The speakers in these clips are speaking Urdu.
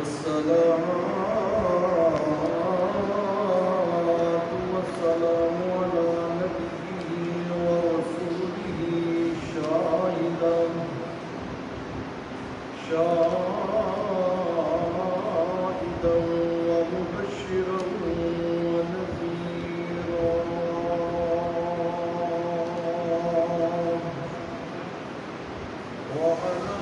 والصلاة والسلام على نبيه ورسوله شاهدا ومبشرا ونذيرا وعلى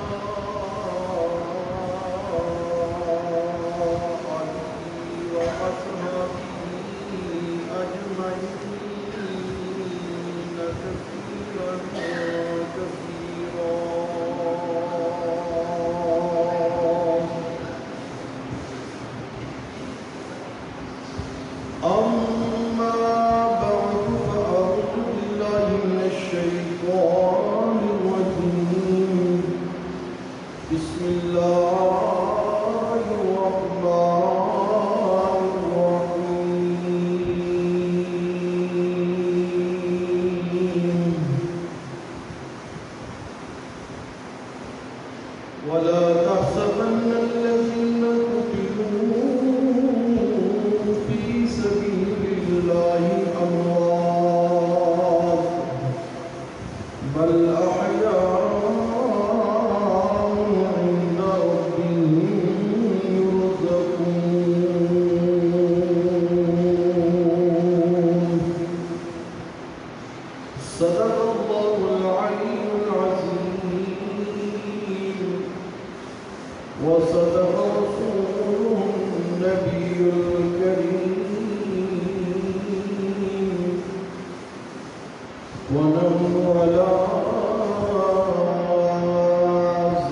بسم الله الرحمن الرحيم ولا تحسبن الذين قتلوا في سبيل الله أموات بل أحياء صدق الله العلي العظيم وصدق رسوله النبي الكريم ونحن على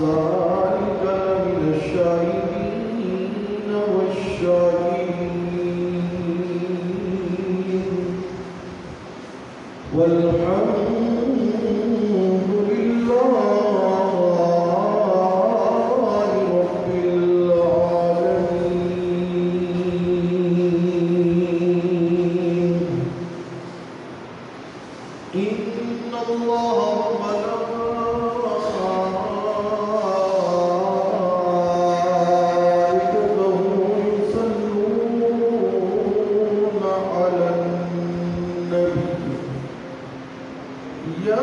ذلك من الشاهدين والشاكرين والحمد لله رب العالمين إن الله وملائكته يصلون على النبي يا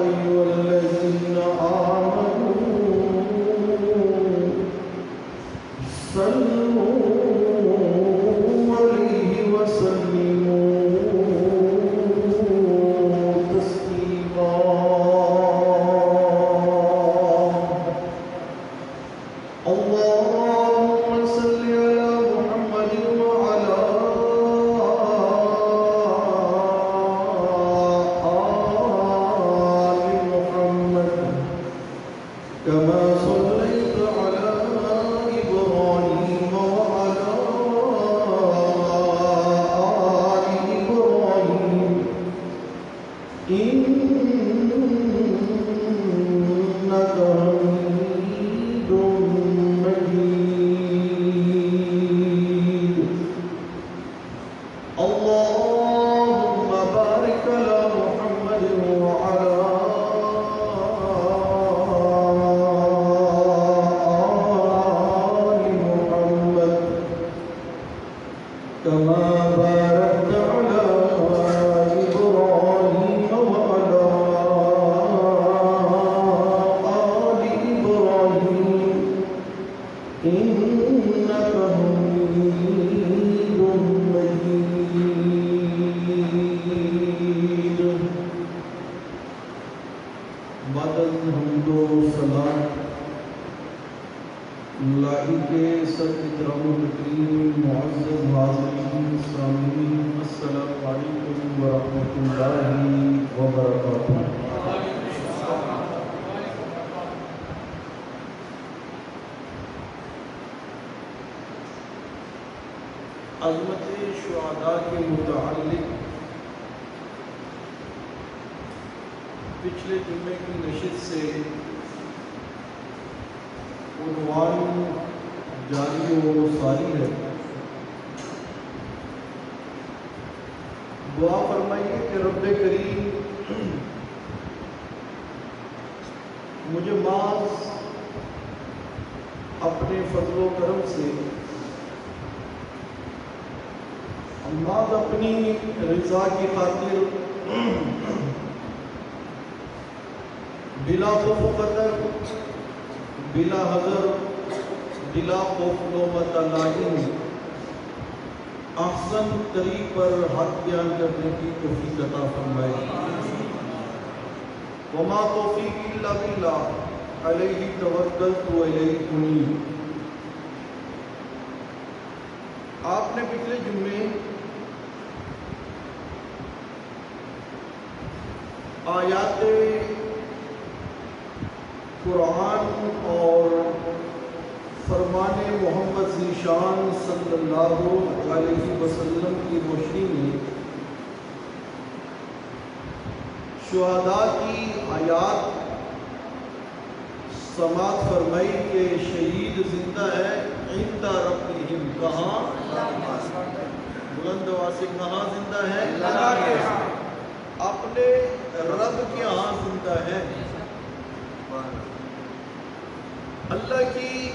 أيها الذين آمنوا صلوا عليه وسلموا تسليما اللهم صل على محمد وعلى كما صليت على إبراهيم وعلى آل إبراهيم إنك حميد مجيد اللهم بارك على محمد وعلى كما باركت على إبراهيم وعلى آل إبراهيم إنك حميد مجيد بعد الحمد والصلاة لائق سب احترام و تکریم معزز حاضرین سامعین السلام علیکم ورحمۃ اللہ وبرکاتہ۔ عظمت شہداء کے متعلق پچھلے جمعے کی نشست سے عنوان جاری و ساری ہے۔ دعا فرمائیے کہ رب کریم مجھے محض اپنے فضل و کرم سے بعض اپنی رضا کی خاطر بلا خوف و خطر، بلا حذر، بلا خوف لومۃ لائم احسن طریق پر حق بیان کرنے کی توفیق عطا فرمائے۔ وما توفیق الا باللہ علیہ توکلت و الیہ انیب۔ آپ نے پچھلے جمعے آیات قرآن اور فرمان محمد ذیشان صلی اللہ علیہ وسلم کی روشنی میں شہداء کی آیات سماعت فرمائی کہ شہید زندہ ہے عند ربہم، کہاں؟ بلند آواز سے کہاں زندہ ہے؟ اللہ کے ہاں، اپنے رب کے ہاں زندہ ہے۔ اللہ کی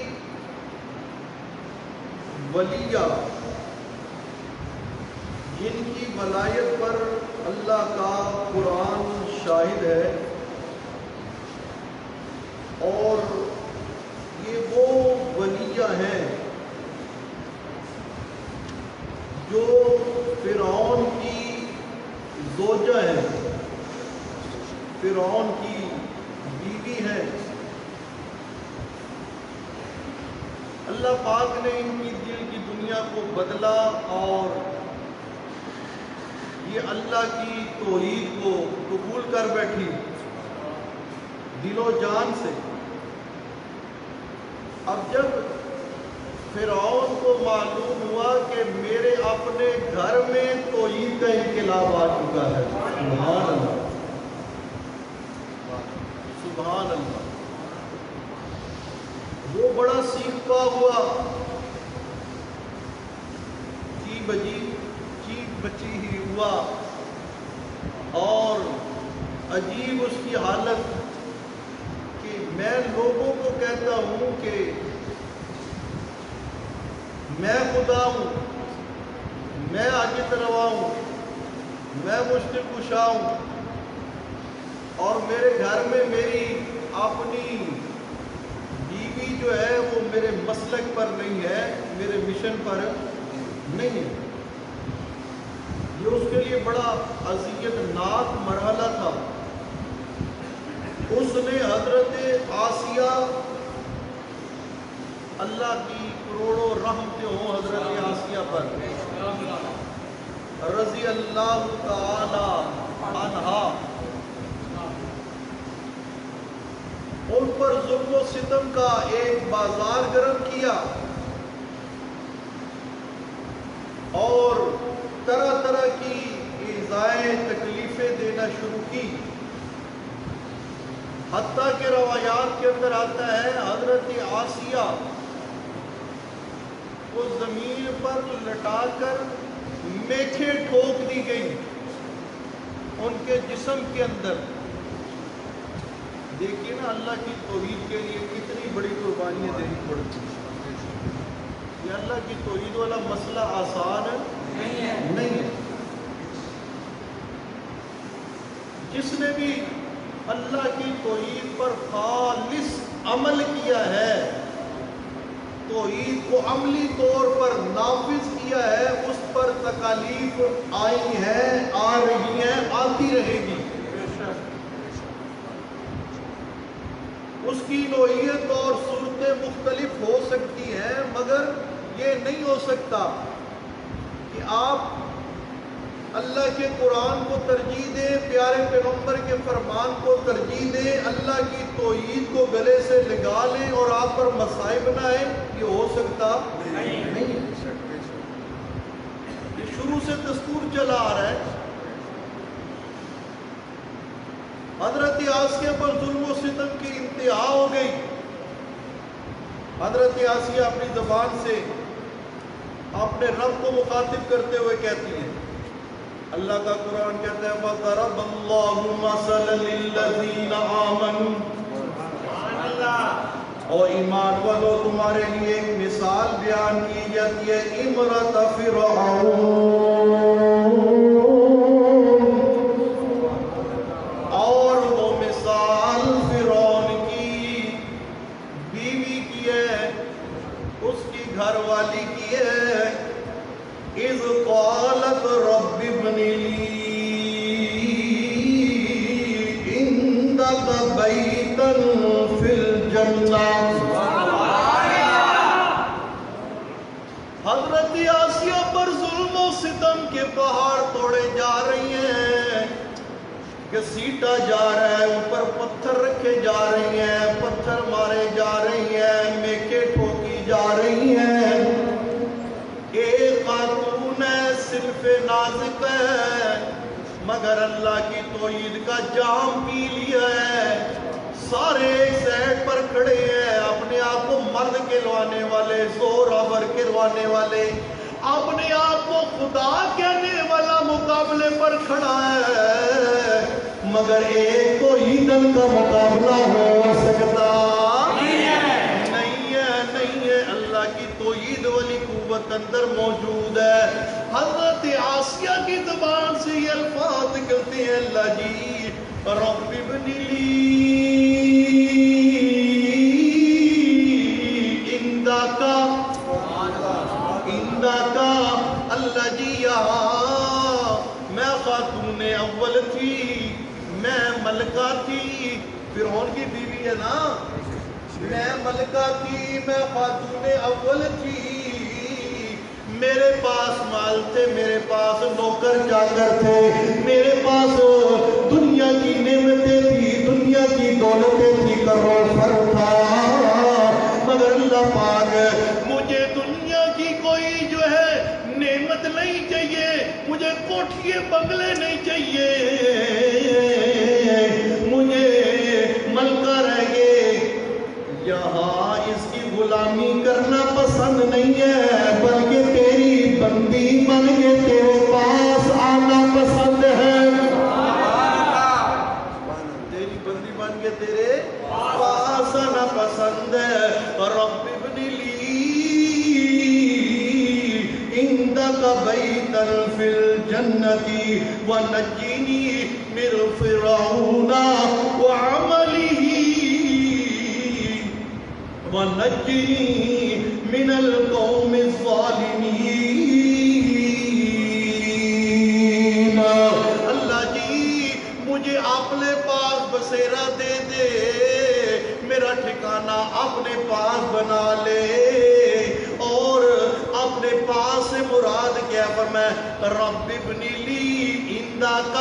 ولیہ جن کی ولایت پر اللہ کا قرآن شاہد ہے، اور یہ وہ ولیہ ہیں جو فرعون کی زوجہ ہے، فرعون کی بیوی ہے۔ اللہ پاک نے ان کی دل کی دنیا کو بدلا اور یہ اللہ کی توحید کو قبول کر بیٹھی دل و جان سے۔ اب جب فرعون کو معلوم ہوا کہ میرے اپنے گھر میں توحید کا انقلاب آ چکا ہے، سبحان اللہ سبحان اللہ، وہ بڑا سیکھتا ہوا چیخ بچی ہی ہوا، اور عجیب اس کی حالت کہ میں لوگوں کو کہتا ہوں کہ میں خدا ہوں، میں عاجز روا ہوں، میں مشکل کشا ہوں، اور میرے گھر میں میری اپنی بیوی جو ہے وہ میرے مسلک پر نہیں ہے، میرے مشن پر نہیں ہے۔ یہ اس کے لیے بڑا اذیت ناک مرحلہ تھا۔ اس نے حضرت آسیہ، اللہ کی کروڑوں رحمتیں ہوں حضرت آسیہ پر رضی اللہ تعالی عنہا، ان پر ظلم و ستم کا ایک بازار گرم کیا اور طرح طرح کی ایذائیں تکلیفیں دینا شروع کی، حتیٰ کہ روایات کے اندر آتا ہے حضرت آسیہ کو زمین پر لٹا کر میکھیں ٹھوک دی گئی ان کے جسم کے اندر۔ دیکھیے نا اللہ کی توحید کے لیے کتنی بڑی قربانیاں دینی پڑتی ہیں۔ یہ اللہ کی توحید والا مسئلہ آسان نہیں ہے۔ جس نے بھی اللہ کی توحید پر خالص عمل کیا ہے، توحید کو عملی طور پر نافذ کیا ہے، اس پر تکالیف آئی ہیں، آ رہی ہیں، آتی رہے گی۔ اس کی نوعیت اور صورتیں مختلف ہو سکتی ہیں، مگر یہ نہیں ہو سکتا کہ آپ اللہ کے قرآن کو ترجیح دیں، پیارے پیغمبر کے فرمان کو ترجیح دیں، اللہ کی توحید کو گلے سے لگا لیں اور آپ پر مصائب نہ آئیں۔ یہ ہو سکتا نہیں۔ یہ شروع سے دستور چلا آ رہا ہے۔ حضرت آسیہ پر ظلم و ستم کی انتہا ہو گئی۔ حضرت آسیہ اپنی زبان سے اپنے رب کو مخاطب کرتے ہوئے کہتی ہیں، اللہ کا قرآن کہتا ہے وَضَرَبَ اللَّهُ مَثَلًا لِلَّذِينَ آمَنُوا، اور ایمان والو تمہارے لیے ایک مثال بیان کی جاتی ہے، امرأۃ فرعون، اور وہ مثال فرعون کی بیوی کی ہے، اس کی گھر والی کی ہے، اذ قالت رب ابن لی عندک بیتا فی الجنہ۔ حضرت آسیہ پر ظلم و ستم کے پہاڑ توڑے جا رہی ہیں، گھسیٹا جا رہا ہے، اوپر پتھر رکھے جا رہی ہیں، پتھر مارے جا رہی ہیں، میکے ٹھوکی جا رہی ہیں۔ ایک خاتون ہے، صرف نازک ہے، مگر اللہ کی توحید کا جام پی لیا ہے۔ سارے ایک سائڈ پر کھڑے ہیں، اپنے آپ کو مرد کہلوانے والے، زور آور کہلوانے والے، اپنے آپ کو خدا کہنے والا مقابلے پر کھڑا ہے، مگر ایک توحیدن کا مقابلہ ہو سکتا نہیں ہے۔ اللہ کی توحید والی قوت اندر موجود ہے۔ حضرت آسیہ کی زبان سے یہ الفاظ نکلتے ہیں، اللہ جی رب ابن لی عندک، اللہ جی یہاں میں خاتون اول تھی، میں ملکہ تھی، فرعون کی بیوی ہے نا، میں ملکہ تھی، میں خاتون اول تھی، میرے پاس مال تھے، میرے پاس نوکر چاکر تھے، میرے پاس دنیا کی نعمتیں تھی، دنیا کی دولتیں تھی، کرو فر تھا، مگر اللہ پاک مجھے دنیا کی کوئی جو ہے نعمت نہیں چاہیے، مجھے کوٹھیے بنگلے نہیں چاہیے، مجھے ملکہ رہ گئے، یہاں اس کی غلامی کرنا پسند نہیں ہے، بلکہ تیری بندی بن کے تیرے پاس آنا پسند ہے، تیری بندی بن کے تیرے پاس آنا پسند ہے۔ رب ابن لی عندک بیتا فی الجنۃ ونجنی من فرعون وعملہ ونجنی من القوم الظالمین۔ اللہ جی مجھے اپنے پاس بسیرا دے دے، میرا ٹھکانہ اپنے پاس بنا لے، اور اپنے پاس سے مراد کیا فرمائے، رب ابن لی عندک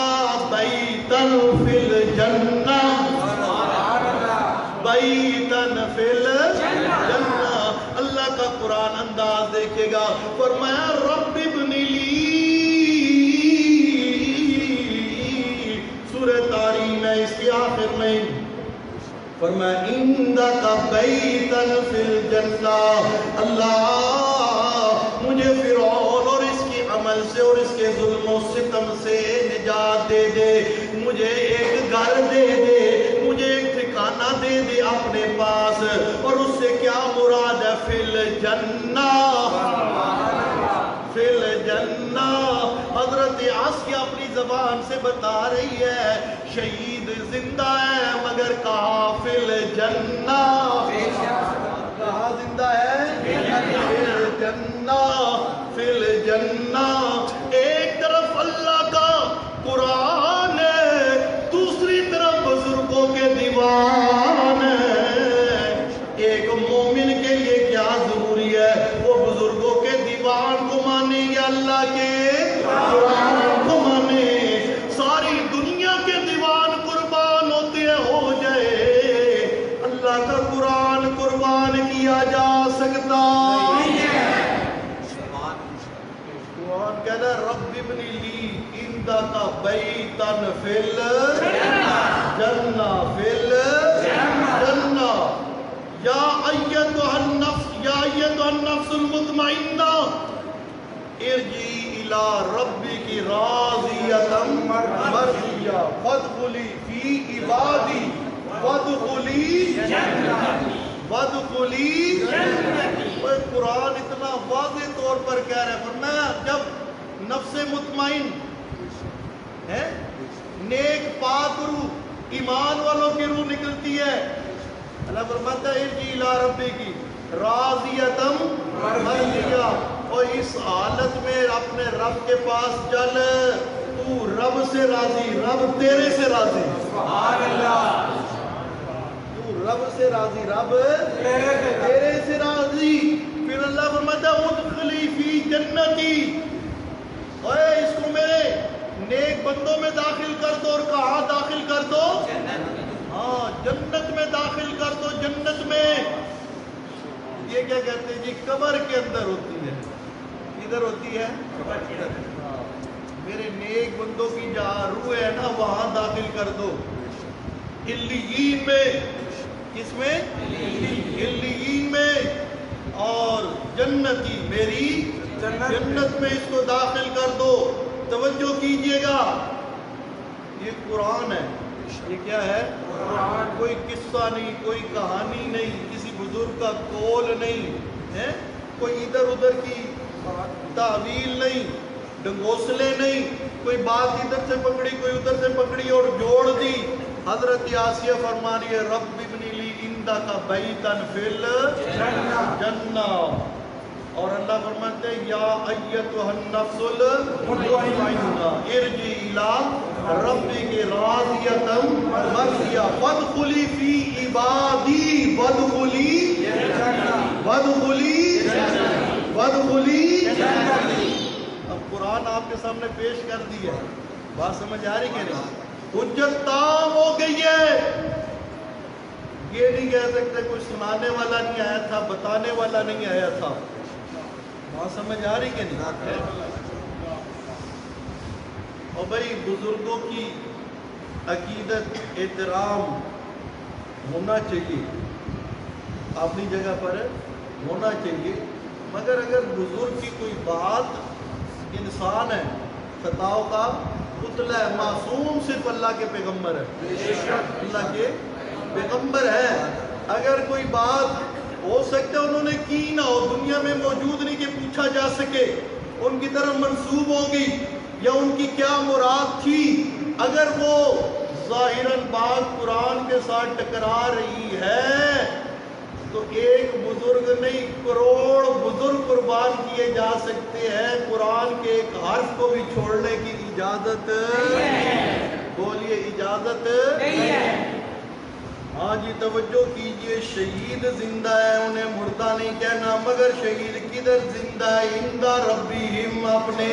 بیتا فی الجنہ، بیتن فی الجنہ۔ اللہ کا قرآن انداز دیکھے گا، فرمایا رب ابن لی، سورہ تحریم میں اس کے آخر میں فرمایا عندک بیتن فی الجنہ، اللہ مجھے فرعون اور اس کی عمل سے اور اس کے ظلم و ستم سے نجات دے دے، مجھے ایک گھر دے دے، مجھے ایک ٹھکانہ دے دے اپنے پاس، اور اس سے کیا مراد ہے، فی الجنہ، فی الجنہ۔ حضرت آسیہ اپنی زبان سے بتا رہی ہے، شہید زندہ ہے مگر کہاں، فی الجنہ، کہاں زندہ ہے، فی الجنہ، فی الجنہ۔ ایک طرف اللہ کا قرآن ہے، دوسری طرف بزرگوں کے دیوان ہے۔ ایک مومن کے لیے کیا ضروری ہے، وہ بزرگوں کے دیوان کو مانے یا اللہ کے قرآن کو مانے۔ ساری دنیا کے دیوان قربان ہوتے ہیں، ہو جائے، اللہ کا قرآن قربان کیا جا سکتا نہیں ہے۔ قرآن کہنا ہے رب ابن لی عندک بیتا فی الجنہ، فی الجنہ، یا ایتھا النفس المطمئنہ ارجعی الی ربک راضیۃ مرضیہ فادخلی فی عبادی وادخلی جنتی۔ وَادْخُلِي جنتی۔ قرآن اتنا واضح طور پر کہہ رہا ہے، فرمایا جب نفس مطمئن ہے، نیک پاک روح، ایمان والوں کی روح نکلتی ہے، اللہ فرماتا ہے ارجعی الی ربک راضیۃ مرضیہ، اور اس حالت میں اپنے رب کے پاس چل، تو رب سے راضی، رب تیرے سے راضی، سبحان اللہ، تو رب سے راضی، رب تیرے سے راضی۔ پھر اللہ فرماتا ہے ادخلی فی جنتی، اے اس کو میرے نیک بندوں میں داخل کر دو، اور کہاں داخل کر دو؟ ہاں جنت میں داخل کر دو، جنت میں۔ یہ کیا کہتے ہیں جی؟ قبر کے اندر ہوتی ہے، کدھر ہوتی ہے؟ میرے نیک بندوں کی جہاں روح ہے نا وہاں داخل کر دو، علیین میں۔ کس میں؟ علیین میں۔ اور جنتی میری جنت میں اس کو داخل کر دو۔ توجہ کیجئے گا، یہ قرآن ہے، یہ کیا ہے؟ قرآن۔ کوئی قصہ نہیں، کوئی کہانی نہیں، کسی بزرگ کا قول نہیں ہے، کوئی ادھر ادھر کی تعویل نہیں، ڈنگوسلے نہیں، کوئی بات ادھر سے پکڑی کوئی ادھر سے پکڑی اور جوڑ دی۔ حضرت آسیہ فرما رہی ہے رب ابن لی عندک بیتا فی الجنہ، اور اللہ فرماتے ہیں یا ایتھا النفس المطمئنہ ارجعی الی ربک راضیۃ مرضیہ فادخلی فی عبادی وادخلی جنتی۔ اب قرآن آپ کے سامنے پیش کر دی ہے، بات سمجھ آ رہی کہ نہیں؟ حجت تام ہو گئی ہے، یہ نہیں کہہ سکتے کوئی سنانے والا نہیں آیا تھا، بتانے والا نہیں آیا تھا، بات سمجھ آ رہی کہ نہیں؟ اور بھائی بزرگوں کی عقیدت احترام ہونا چاہیے، اپنی جگہ پر ہونا چاہیے، مگر اگر بزرگ کی کوئی بات، انسان ہے، خطاؤں کا پتلا ہے، معصوم صرف اللہ کے پیغمبر ہے، اللہ کے پیغمبر ہے، اگر کوئی بات ہو سکتا ہے انہوں نے کی نہ ہو، دنیا میں موجود نہیں کہ پوچھا جا سکے، ان کی طرف منسوب ہوگی یا ان کی کیا مراد تھی، اگر وہ ظاہراً بات قرآن کے ساتھ ٹکرا رہی ہے تو ایک بزرگ نہیں کروڑ بزرگ قربان کیے جا سکتے ہیں، قرآن کے ایک حرف کو بھی چھوڑنے کی اجازت بولیے اجازت نہیں ہے۔ ہاں جی توجہ کیجئے، شہید زندہ ہے، انہیں مردہ نہیں کہنا، مگر شہید کدھر زندہ ہے؟ عند ربہم، اپنے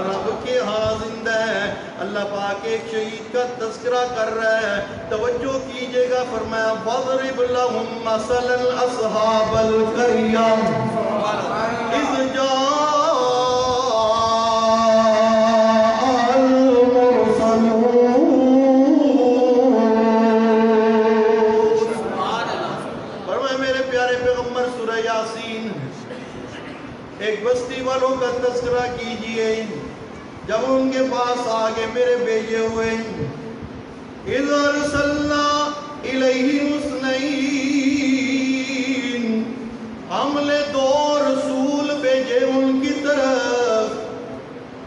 رب کے ہاں زندہ ہے۔ اللہ پاک ایک شہید کا تذکرہ کر رہا ہے، توجہ کیجئے گا، فرمایا وَضْرِبْ لَهُمْ مَثَلًا أَصْحَابَ الْقَرْيَةِ إِذْ جَاءَ ایک بستی والوں کا تذکرہ کیجئے، جب ان کے پاس آگے میرے بھیجے ہوئے، اِذْ أَرْسَلْنَا إِلَيْهِمُ اثْنَيْنِ، ہم نے دو رسول بھیجے ان کی طرف،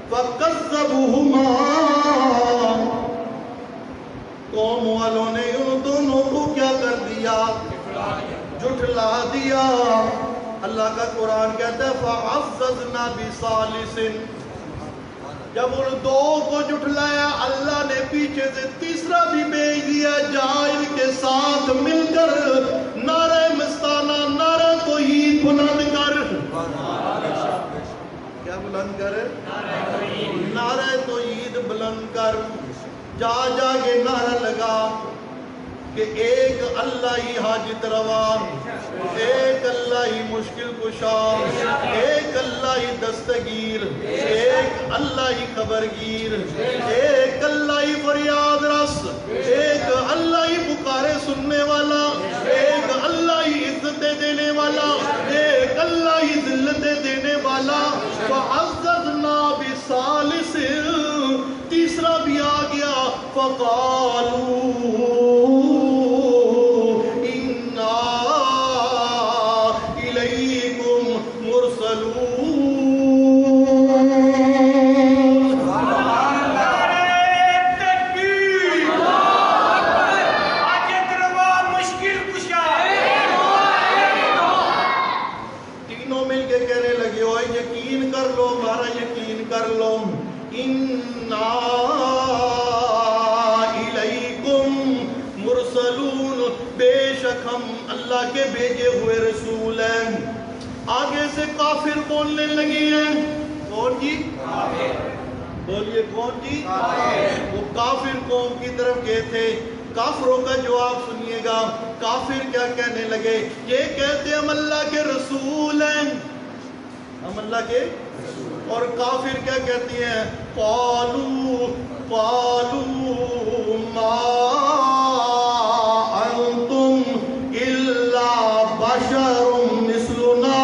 فَكَذَّبُوهُمَا، قوم والوں نے ان دونوں کو کیا کر دیا؟ جھٹلا دیا۔ اللہ کا قرآن کہتا ہے فَعَزَّزْنَا بِثَالِثٍ، جب ان دو کو جھٹلایا اللہ نے پیچھے سے تیسرا بھی بھیج دیا، جہاں ان کے ساتھ مل کر نعرہ مستانہ، نعرہ توحید بلند کر، کیا بلند کر؟ نعرہ توحید بلند کر، جا جا کے نعرہ لگا کہ ایک اللہ ہی حاجت روا، ایک اللہ ہی مشکل کشا، ایک اللہ ہی دستگیر، ایک اللہ ہی خبرگیر، ایک اللہ ہی فریاد رس، ایک اللہ ہی پکارے سننے والا، ایک اللہ ہی عزتیں دینے والا، ایک اللہ ہی ذلتیں دینے والا۔ فَعَزَّزْنَا بِثَالِثٍ، تیسرا بھی آ گیا، فَقَالُوا إِنَّا تک ہم اللہ کے بھیجے ہوئے رسول ہیں. آگے سے کافر بولنے لگے ہیں. کون جی؟ بولیے کون جی؟ وہ کافر قوم کی طرف گئے تھے. کافروں کا جواب سنیے گا. کافر کیا کہنے لگے؟ یہ کہتے ہم اللہ کے رسول ہیں. ہم اللہ کے. اور کافر کیا کہتی ہیں؟ قالوا ما انتم الا بشر مثلنا.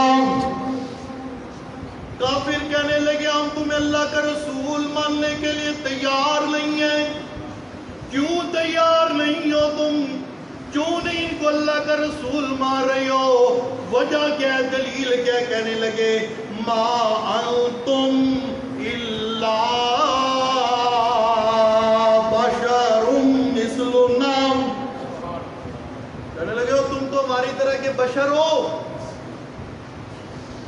کافر کہنے لگے ہم تمہیں اللہ کا رسول ماننے کے لیے تیار نہیں ہیں. کیوں تیار نہیں ہو تم؟ کیوں نہیں ان کو اللہ کا رسول مان رہے ہو؟ وجہ کیا ہے؟ دلیل کیا؟ کہنے لگے ما انتم الا بشر مثلنا. کہنے لگے ہو تم تو ہماری طرح کے بشر ہو،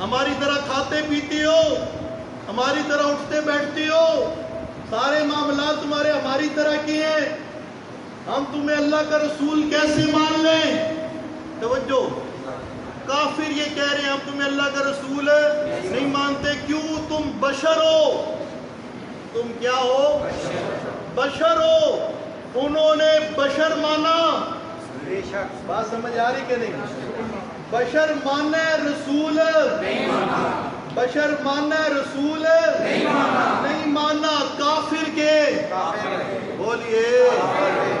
ہماری طرح کھاتے پیتے ہو، ہماری طرح اٹھتے بیٹھتے ہو، سارے معاملات تمہارے ہماری طرح کے ہیں. ہم تمہیں اللہ کا رسول کیسے مان لیں؟ توجہ، کافر یہ کہہ رہے ہیں ہم تمہیں اللہ کا رسول نہیں مانتے. کیوں؟ تم بشر ہو. تم کیا ہو؟ بشر ہو. انہوں نے بشر مانا. بات سمجھ آ رہی کہ نہیں؟ بشر مانا ہے، رسول نہیں مانا. بشر مانا ہے، رسول نہیں مانا. کافر کے بولیے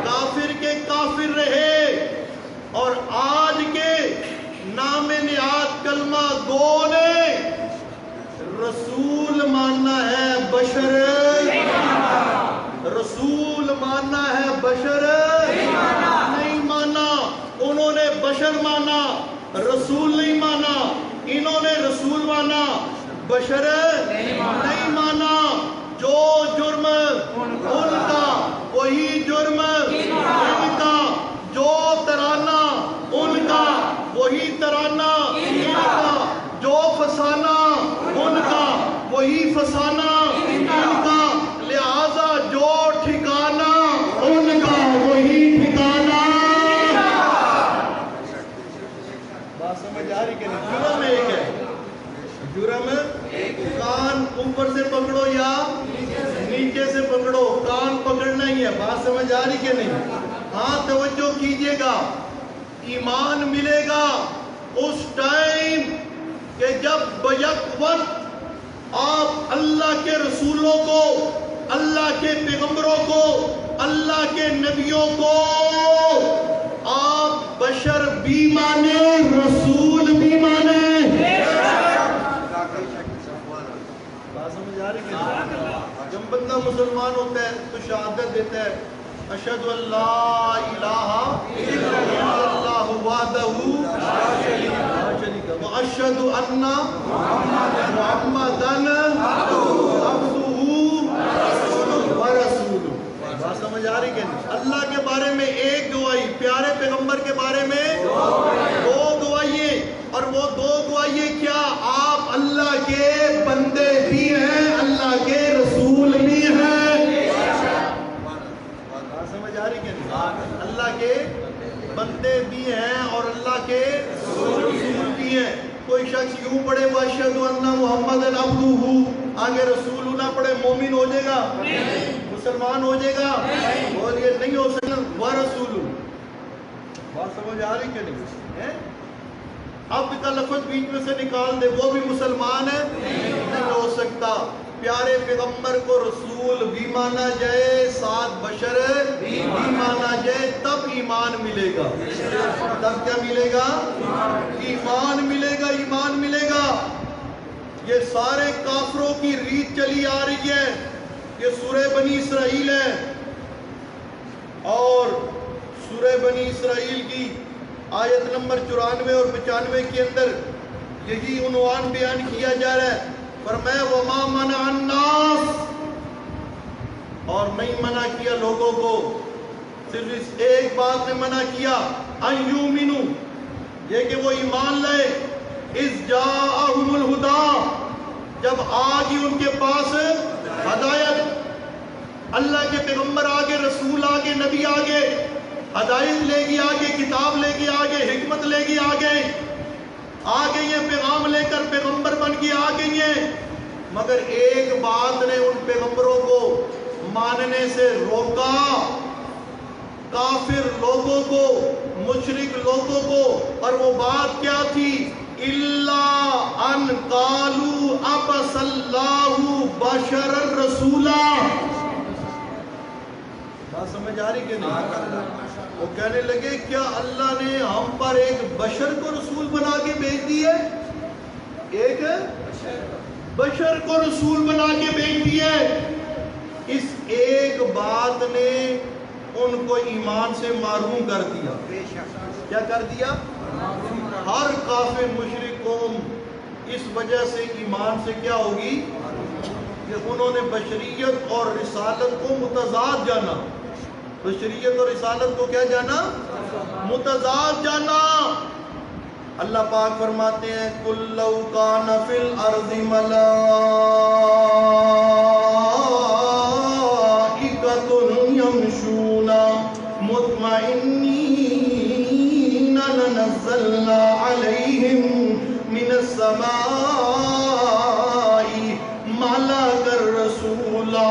کافر کے کافر رہے. اور آج کے نام نہاد کلمہ گو نے رسول ماننا ہے، بشر نہیں مانا. رسول ماننا ہے، بشر نہیں مانا. انہوں نے بشر مانا، رسول نہیں مانا. انہوں نے رسول مانا، بشر نہیں مانا. جو جرم ان کا وہی جرم ان کا. جو ترانہ ان کا وہی ترانہ ان کا. جو فسانہ ان کا وہی فسانہ ان کا. لہذا جو ٹھکانہ ان کا وہی ٹھکانہ. بات سمجھ آ رہی کہ نہیں؟ جرم ایک ہے. جرم کان اوپر سے پکڑو یا نیچے سے پکڑو، کان پکڑنا ہی ہے. بات سمجھ آ رہی کہ نہیں؟ ہاں توجہ کیجئے گا. ایمان ملے گا اس ٹائم کہ جب بیک وقت آپ اللہ کے رسولوں کو، اللہ کے پیغمبروں کو، اللہ کے نبیوں کو آپ بشر بھی مانے، رسول بھی مانے. بات سمجھ آ رہی ہے؟ جب بندہ مسلمان ہوتا ہے تو شہادت دیتا ہے اشہد ان لا الہ الا اللہ وحدہ لا شریک لہ واشہد ان محمدًا عبدہ ورسولہ. بات سمجھ آ رہی کہ نہیں؟ اللہ کے بارے میں ایک گواہی، پیارے پیغمبر کے بارے میں دو گواہییں. اور وہ دو گواہییں کیا؟ آپ اللہ کے بندے بھی ہیں، اللہ کے رسول بھی ہیں. سمجھ آ رہی کہ نہیں؟ اللہ کے بندے بھی ہیں اور اللہ کے رسول بھی ہیں. کوئی شخص یوں پڑھے واشہد ان محمدً عبدہ، آگے رسول نہ پڑھے، مومن ہو جائے گا؟ مسلمان ہو جائے گا؟ اور یہ نہیں ہو سکتا. ورسول. بات سمجھ آ رہی کہ نہیں؟ عبد کا لفظ بیچ میں سے نکال دے، وہ بھی مسلمان ہے؟ نہیں ہو سکتا. پیارے پیغمبر کو رسول بھی مانا جائے، ساتھ بشر بھی مانا جائے، تب ایمان ملے گا. تب کیا ملے گا؟ ایمان ملے گا. ایمان ملے گا. یہ سارے کافروں کی ریت چلی آ رہی ہے. یہ سورہ بنی اسرائیل ہے اور سورہ بنی اسرائیل کی آیت نمبر 94 اور 95 کے اندر یہی عنوان بیان کیا جا رہا ہے. فرمایا وَمَا مَنَعَ النَّاسِ، اور نہیں منع کیا لوگوں کو، صرف اس ایک بات نے منع کیا، أَن يُؤْمِنُوا، یہ کہ وہ ایمان لائے، إِذْ جَاءَهُمُ الْهُدَىٰ، جب آگئی ان کے پاس ہدایت. اللہ کے پیغمبر آگے، رسول آگے، نبی آگے. ہدایت لے گی آگے، کتاب لے گی آگے، حکمت لے گی آگے، آ گئی ہیں پیغام لے کر، پیغمبر بن کے آ گئی ہیں، مگر ایک بات نے ان پیغمبروں کو ماننے سے روکا، کافر لوگوں کو، مشرک لوگوں کو، اور وہ بات کیا تھی؟ اِلَّا أَن قَالُوا أَبَعَثَ اللَّهُ بَشَرًا رَسُولًا۔ بات سمجھ آ رہی کہ نہیں؟ وہ کہنے لگے کیا اللہ نے ہم پر ایک بشر کو رسول بنا کے بھیج دی ہے؟ ایک بشر کو رسول بنا کے بھیج دی ہے۔ اس ایک بات نے ان کو ایمان سے محروم کر دیا۔ کیا کر دیا؟ ہر کافر مشرک قوم اس وجہ سے ایمان سے کیا ہوگی کہ انہوں نے بشریت اور رسالت کو متضاد جانا۔ بشریت اور رسالت کو کیا جانا؟ متضاد جانا۔ اللہ پاک فرماتے ہیں قُلْ لَوْ كَانَ فِي الْأَرْضِ مَلَائِكَةٌ يَمْشُونَ مُطْمَئِنِّينَ لَنَزَّلْنَا عَلَيْهِمْ مِنَ السَّمَاءِ مَلَكًا رَسُولًا۔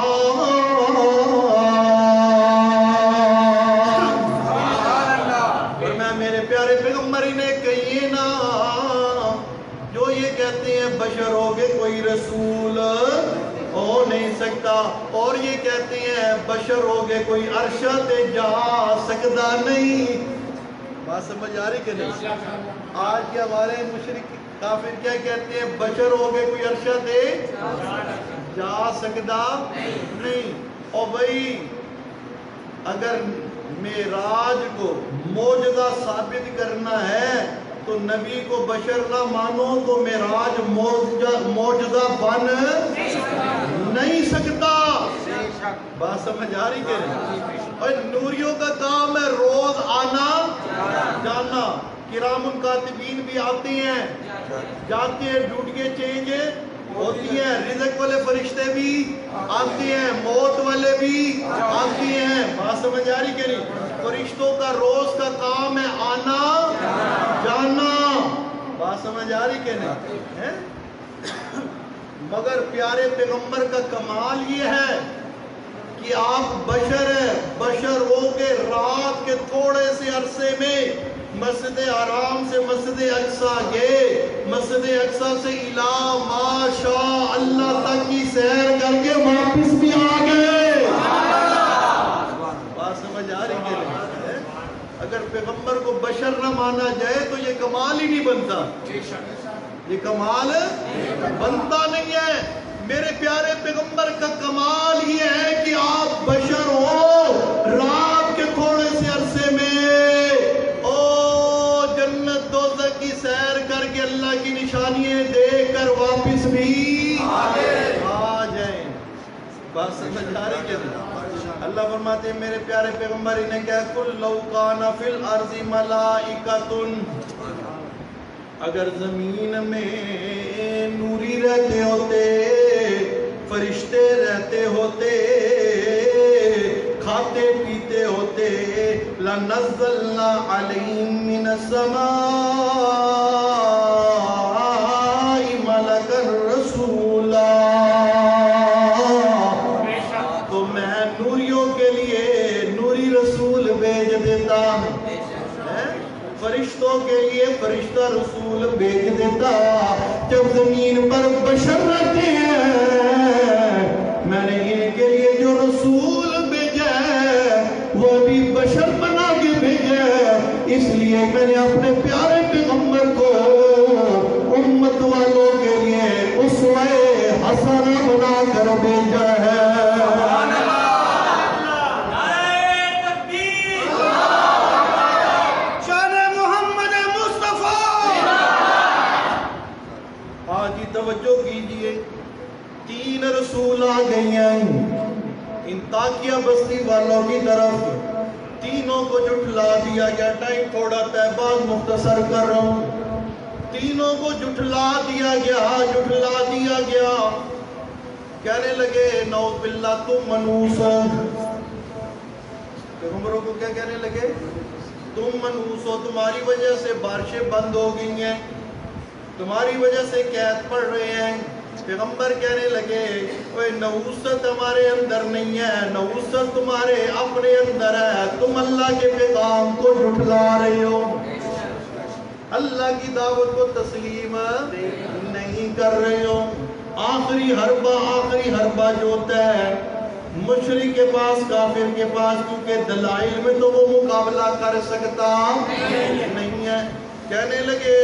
بشر ہوگے کوئی رسول ہو نہیں سکتا، اور یہ کہتے ہیں بشر ہوگے کوئی عرش تے جا سکتا نہیں۔ بات سمجھ آ رہی کہ نہیں؟ آج کے ہمارے مشرک کافر کیا کہتے ہیں؟ بشر ہوگے کوئی عرش تے جا سکتا نہیں۔ اور بھائی اگر معراج کو معجزہ ثابت کرنا ہے تو نبی کو بشر نہ مانو تو معراج معجزہ بن نہیں سکتا۔ بات سمجھ آ رہی کہ نہیں؟ اور نوریوں کا کام ہے روز آنا جانا، کرام کاتبین بھی آتے ہیں جاتے ہیں، ڈیوٹیاں چینج ہوتی ہیں، رزق والے فرشتے بھی آتے ہیں، موت والے بھی آتے ہیں۔ بات سمجھ آ رہی کہ نہیں؟ فرشتوں کا روز کا کام ہے آنا جانا۔ بات سمجھ آ رہی کہ نہیں؟ مگر پیارے پیغمبر کا کمال یہ ہے کہ آپ بشر ہیں، بشر ہو کے رات کے تھوڑے سے عرصے میں مسجد حرام سے مسجد اقصیٰ گئے، مسجد اقصیٰ سے الہ ماشاء اللہ تک کی سیر کر کے واپس بھی آ گئے۔ بات سمجھ آ رہی کہ نہیں؟ اگر پیغمبر کو بشر نہ مانا جائے تو یہ کمال ہی نہیں بنتا، یہ کمال بنتا نہیں ہے۔ میرے پیارے پیغمبر کا کمال یہ ہے کہ آپ بشر ہو، رات کے تھوڑے سے عرصے میں جنت دوزخ کی سیر کر کے اللہ کی نشانیاں دیکھ کر واپس بھی آ جائیں۔ بات سمجھ آ رہی کہ اللہ فرماتے ہیں میرے پیارے پیغمبر انہیں کہا قُلْ لَوْ كَانَ فِي الْأَرْضِ مَلَائِكَةٌ، اگر زمین میں نوری رہتے ہوتے، فرشتے رہتے ہوتے، کھاتے پیتے ہوتے، لَنَزَّلْنَا عَلَيْهِم مِّنَ السَّمَاءِ مَلَكًا رَسُولًا، تو میں نوریوں کے لیے نوری رسول بھیج دیتا، فرشتوں کے لیے فرشتہ رسول بھیج دیتا۔ جب زمین پر بشر رہتے ہیں میں نے ان کے لیے جو رسول بھیجا ہے وہ بھی بشر بنا کے بھیجا ہے، اس لیے میں نے اپنے پیارے پیغمبر کو امت والوں کے لیے اسوہ حسنہ بنا کر بھیجا ہے۔ توجہ کیجئے، 3 رسول آ گئی ہیں انطاکیہ بستی والوں کی طرف، تینوں کو جھٹلا دیا گیا۔ ٹائم تھوڑا تھا، بعض مختصر کر رہا ہوں۔ تینوں کو جھٹلا دیا گیا۔ کہنے لگے نعوذ باللہ تم منوس ہو، پیغمبروں کو کیا کہنے لگے؟ تم منحوس ہو، تمہاری وجہ سے بارشیں بند ہو گئی ہیں، تمہاری وجہ سے قحط پڑ رہے ہیں۔ پیغمبر کہنے لگے اوے نحوست ہمارے اندر نہیں ہے، نحوست تمہارے اپنے اندر ہے، تم اللہ کے پیغام کو جھٹلا رہے ہو، اللہ کی دعوت کو تسلیم نہیں کر رہے ہو۔ آخری حربہ جو ہوتا ہے مشرک کے پاس، کافر کے پاس، کیونکہ دلائل میں تو وہ مقابلہ کر سکتا نہیں ہے۔ کہنے لگے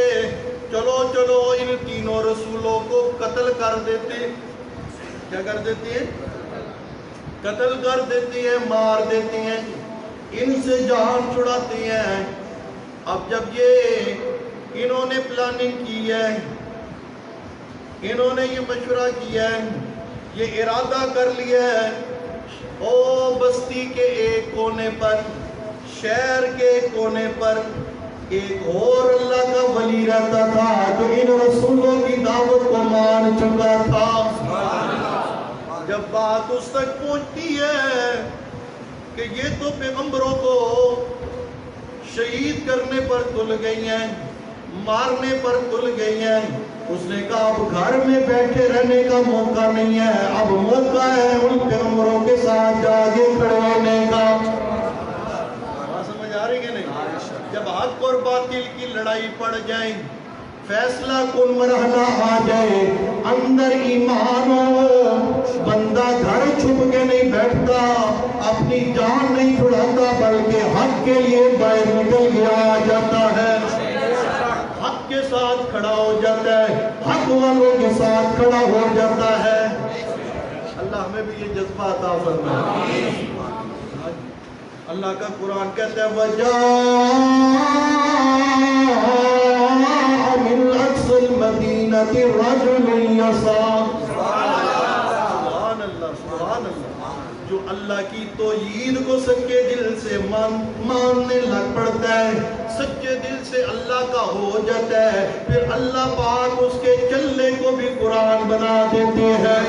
چلو چلو ان تینوں رسولوں کو قتل کر دیتے۔ کیا کر دیتے ہیں؟ قتل کر دیتے ہیں، مار دیتے ہیں، ان سے جان چھڑاتے ہیں۔ اب جب یہ انہوں نے پلاننگ کی ہے، انہوں نے یہ مشورہ کیا ہے، یہ ارادہ کر لیا ہے، او بستی کے ایک کونے پر، شہر کے ایک کونے پر ایک اور اللہ کا ولی رہتا تھا جو ان رسولوں کی دعوت کو مان چکا تھا۔ جب بات اس تک پہنچتی ہے کہ یہ تو پیغمبروں کو شہید کرنے پر تل گئی ہیں، مارنے پر تل گئی ہیں، اس نے کہا اب گھر میں بیٹھے رہنے کا موقع نہیں ہے، اب موقع ہے ان پیغمبروں کے ساتھ آگے کھڑے ہونے کا۔ سمجھ آ رہی کہ نہیں؟ جب حق اور باطل کی لڑائی پڑ جائیں، فیصلہ کن مرحلہ آ جائے، اندر ایمان ہو، بندہ گھر چھپ کے نہیں بیٹھتا، اپنی جان نہیں چھڑاتا، بلکہ حق کے لیے باہر نکل کے آ جاتا ہے، حق کے ساتھ کھڑا ہو جاتا ہے، حق والوں کے ساتھ کھڑا ہو جاتا ہے۔ اللہ ہمیں بھی یہ جذبہ عطا فرمائے۔ اللہ کا قرآن کہتا ہے وَجَاءَ مِنْ أَقْصَى الْمَدِينَةِ رَجُلٌ يَسْعَىٰ۔ سبحان اللہ، سبحان اللہ۔ جو اللہ کی توحید کو سچے دل سے ماننے لگ پڑتا ہے، سچے دل سے اللہ کا ہو جاتا ہے، پھر اللہ پاک اس کے چلنے کو بھی قرآن بنا دیتے ہیں،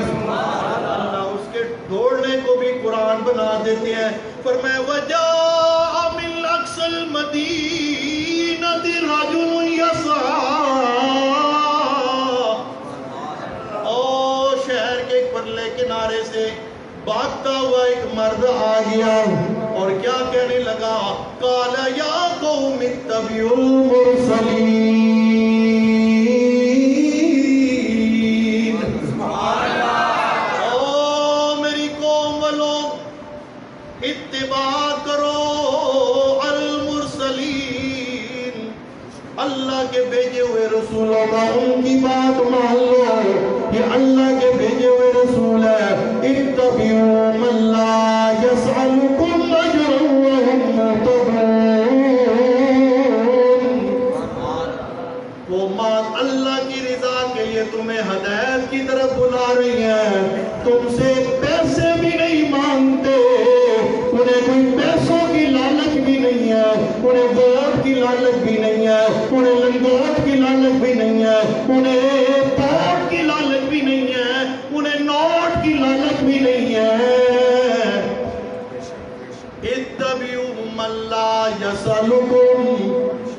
اللہ اس کے دوڑنے کو بھی قرآن بنا دیتے ہیں۔ فرمایا وَجَاءَ مِنْ أَقْصَى الْمَدِينَةِ رَجُلٌ يَسْعَىٰ۔ اور شہر کے پرلے کنارے سے بھاگتا ہوا ایک مرد آ گیا اور کیا کہنے لگا؟ قَالَ يَا قَوْمِ اتَّبِعُوا الْمُرْسَلِينَ۔ او میری قوم والوں، اتباع کرو المرسلین، اللہ کے بھیجے ہوئے رسولوں کا، ان کی بات مان لو، یہ اللہ کے بھیجے ہوئے رسول ہے۔ اتبعوا من لا يسألكم أجرا وهم مهتدون۔ وہ مان اللہ کی رضا کے لیے تمہیں ہدایت کی طرف بلا رہی ہیں، تم سے پیسے بھی نہیں مانگتے، انہیں کوئی پیسوں کی لالچ بھی نہیں ہے، انہیں ووٹ کی لالچ بھی نہیں ہے، انہیں لنگوٹ کی لالچ بھی نہیں ہے، انہیں پوٹ کی لالچ بھی نہیں ہے، انہیں نوٹ کی لالچ بھی نہیں ہے۔ اتبعوا من لا يسألكم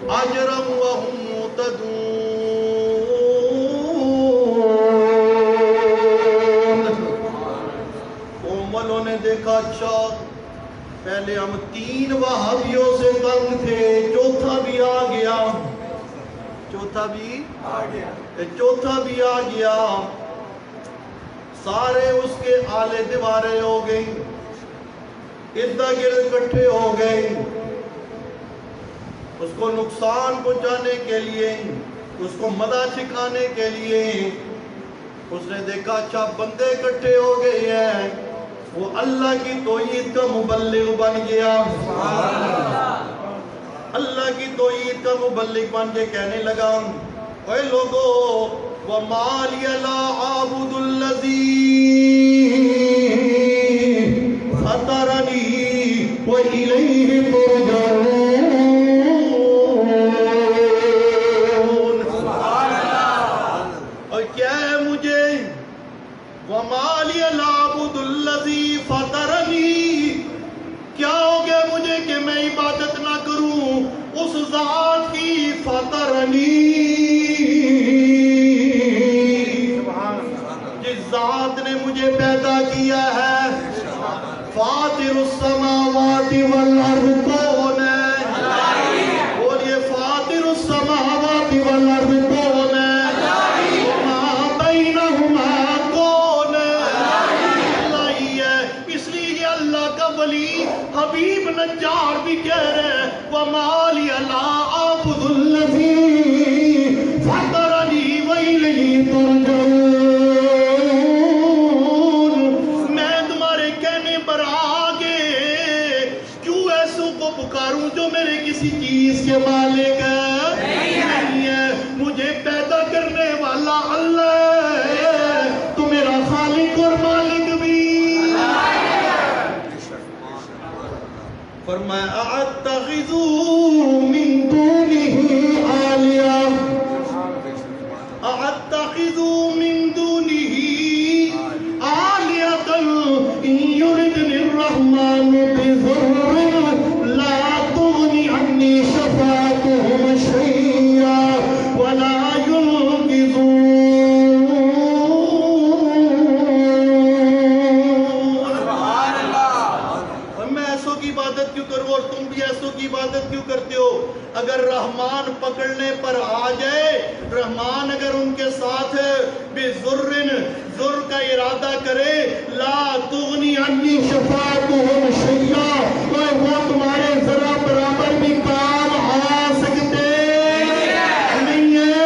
أجرا وهم مهتدون۔ قوم نے دیکھا اچھا پہلے ہم 3 وہابیوں سے تنگ تھے، چوتھا بھی آ گیا، چوتھا بھی آ گیا، سارے اس کے آلے دیوارے ہو گئے، ارد گرد اکٹھے ہو گئے، اس کو نقصان پہنچانے کے لیے، اس کو مدح سکھانے کے لیے۔ اس نے دیکھا اچھا بندے اکٹھے ہو گئے ہیں، وہ اللہ کی توحید کا مبلغ بن گیا، اللہ کی توحید کا مبلغ بن کے کہنے لگا اے لوگو وَمَا لِيَ لَا أَعْبُدُ الَّذِي فَطَرَنِي وَإِلَيْهِ تُرْجَعُونَ۔ اور کیا ہے مجھے وَمَا لِيَ لَا أَعْبُدُ الَّذِي فَطَرَنِي، کیا ہو گیا مجھے وما لی لا اعبد الذی فطرنی والیہ ترجعون. میں تمہارے کہنے پر آگے کیوں ایسوں کو پکاروں جو میرے کسی چیز کے مالک نہیں ہے. مجھے پیدا کرنے والا اللہ ہے تو میرا خالق اور مالک بھی. فرمایا اَأَتَّخِذُ مِن دُونِهِ آلِهَةً أَأَتَّخِذُ مِن دُونِهِ آلِهَةً إِن يُرِدْنِ الرَّحْمَنُ بِضُرٍّ لَا تُغْنِ عَنِّي شَفَاعَتُهُمْ شَيْئًا وَلَا يُنقِذُونَ. میں ایسوں کی عبادت کیوں کروں اور تم بھی ایسوں کی عبادت کیوں کرتے ہو؟ اگر رحمان پکڑنے پر آ جائے، رحمان اگر ان کے ساتھ بِضُرٍّ ضر کا ارادہ کرے، لا تغنی عنی شفاعتہم شیئا، وہ تمہارے ذرا برابر بھی کام آ سکتے نہیں ہے.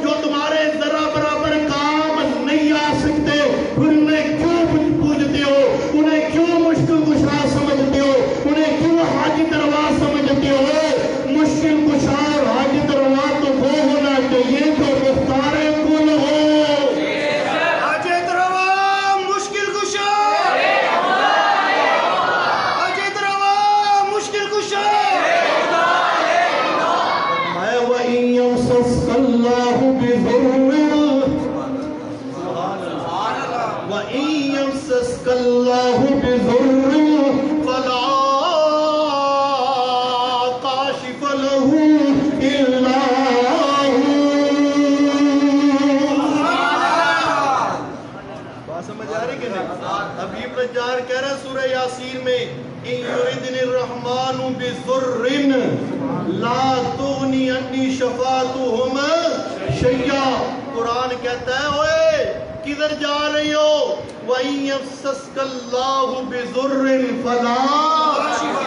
جو تمہارے ذرا برابر کام نہیں آ سکتے پھر انہیں کیوں پوجتے ہو؟ انہیں کیوں مشکل کشا سمجھتے ہو؟ انہیں کیوں حاجت روا سمجھتے ہو؟ مشکل کشا اور حاجت روا تو وہ ہونا چاہیے جو مختار کل ہو. حاجت روا مشکل کشا، حاجت روا مشکل کشا. میں وَإِن يَمْسَسْكَ اللَّهُ بِضُرٍّ وَإِن يَمْسَسْكَ اللَّهُ بِضُرٍّ فَلَا كَاشِفَ لَهُ إِلَّا هُوَ. بات سمجھ آ رہی کہ نہیں؟ حبیب نجار کہہ رہا ہے سورہ یاسین میں إِن يُرِدْنِ الرَّحْمَنُ بِضُرٍّ لَا تُغْنِ عَنِّي شَفَاعَتُهُمْ شَيْئًا. قرآن کہتا ہے اوئے کدھر جا رہی ہو؟ وَإِن يَمْسَسْكَ اللَّهُ بِضُرٍّ فَلَا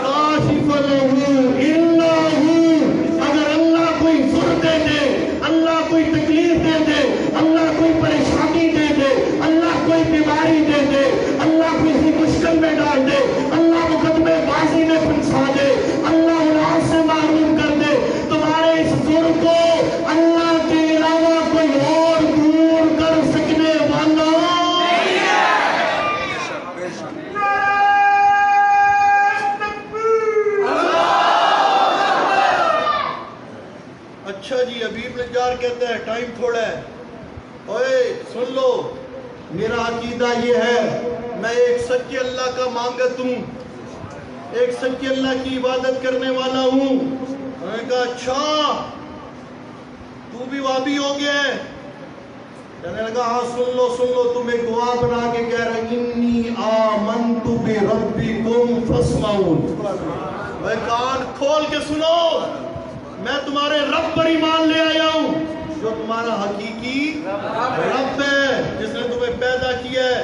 كَاشِفَ لَهُ إِلَّا هُوَ. اگر اللہ کوئی ضر دے دے، اللہ کوئی تکلیف دے دے، اللہ کوئی پریشانی دے دے، اللہ کوئی بیماری دے دے، اللہ کسی مشکل میں ڈال دے، اللہ مقدمے بازی میں پھنسا دے، اللہ اولاد سے محروم کر دے، تمہارے اس ضر کو اللہ کے علاوہ کوئی اور دور کر سکنے والا نہیں ہے. اچھا جی، حبیب نجار کہتا ہے ٹائم تھوڑا ہے. اوئے سن لو، میرا عقیدہ یہ ہے میں ایک سچے اللہ کا مانگت ہوں، ایک سچے اللہ کی عبادت کرنے والا ہوں. میں نے کہا اچھا تو بھی وابی ہو گیا ہے؟ کہنے لگا ہاں سن لو تم ایک دعا بنا کے کہہ رہے انی آمنت بربکم فاسمعون. میں کان کھول کے سنو، میں تمہارے رب پر ایمان لے آیا ہوں جو تمہارا حقیقی رب ہے جس نے تمہیں پیدا کیا ہے.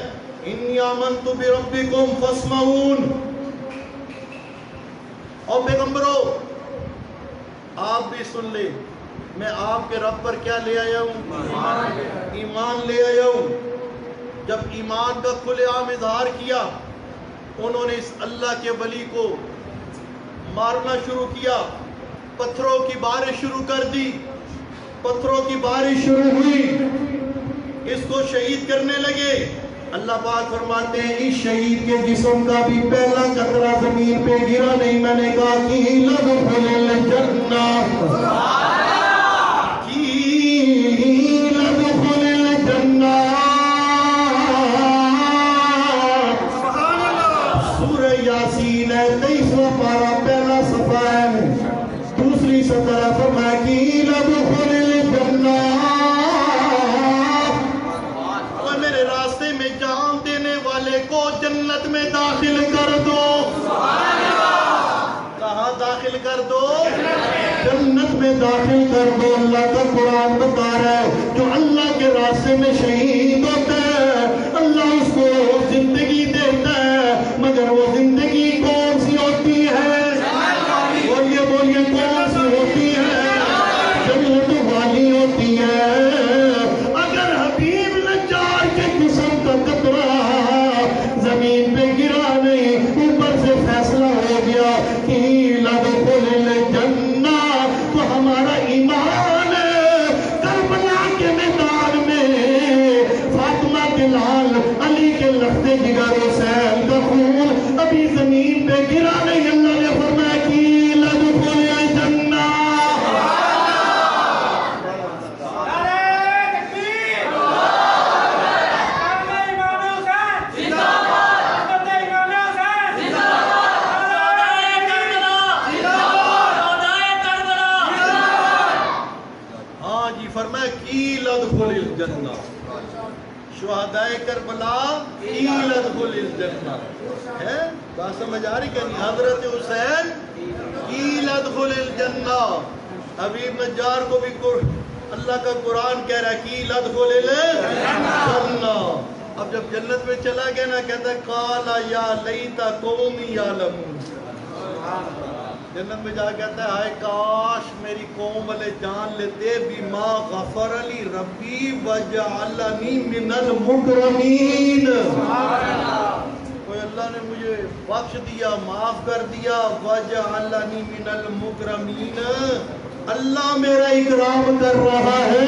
انی آمنت بربکم فاسمعون. اور پیغمبرو آپ بھی سن لیں، میں آپ کے رب پر کیا لے آیا ہوں؟ ایمان لے آیا ہوں. جب ایمان کا کھلے عام اظہار کیا، انہوں نے اس اللہ کے ولی کو مارنا شروع کیا، پتھروں کی بارش شروع کر دی، پتھروں کی بارش شروع ہوئی، اس کو شہید کرنے لگے. اللہ پاک فرماتے ہیں اس شہید کے جسم کا بھی پہلا قطرہ زمین پہ گرا نہیں. میں نے کہا کہ لدخل الجنہ، لدخل الجنہ. سورہ یاسین ہے 23واں پارہ پہلا صفحہ ہے، دوسری سطر ہے. فرمایا کہ لدخل الجنہ، میرے راستے میں جان دینے والے کو جنت میں داخل کر دو. کہاں داخل کر دو؟ جنت میں داخل کر دو. اللہ کا قرآن بتا رہا ہے جو اللہ کے راستے میں شہید ہوتا ہے اللہ اس کو زندگی دیتا ہے، مگر وہ زندگی کون سی ہوتی ہے؟ بولیے بولیے ادخل الجنہ، شہدائے کربلا قیل ادخل الجنہ ہے، بات سمجھ آ رہی کہ نہیں؟ حضرت حسین قیل ادخل الجنہ، حبیب نجار کو بھی اللہ کا قرآن کہہ رہا ہے قیل ادخل الجنہ۔ اب جب جنت میں چلا گیا نا، کہتا ہے قال یا لیت قومی یعلمون، جنت میں جا کہتا ہے ہائے کاش میری قوم والے جان لیتے، بما غفر لی ربی وجعلنی من المکرمین، کوئی اللہ نے مجھے بخش دیا، معاف کر دیا، وجعلنی من المکرمین، اللہ میرا اکرام کر رہا ہے،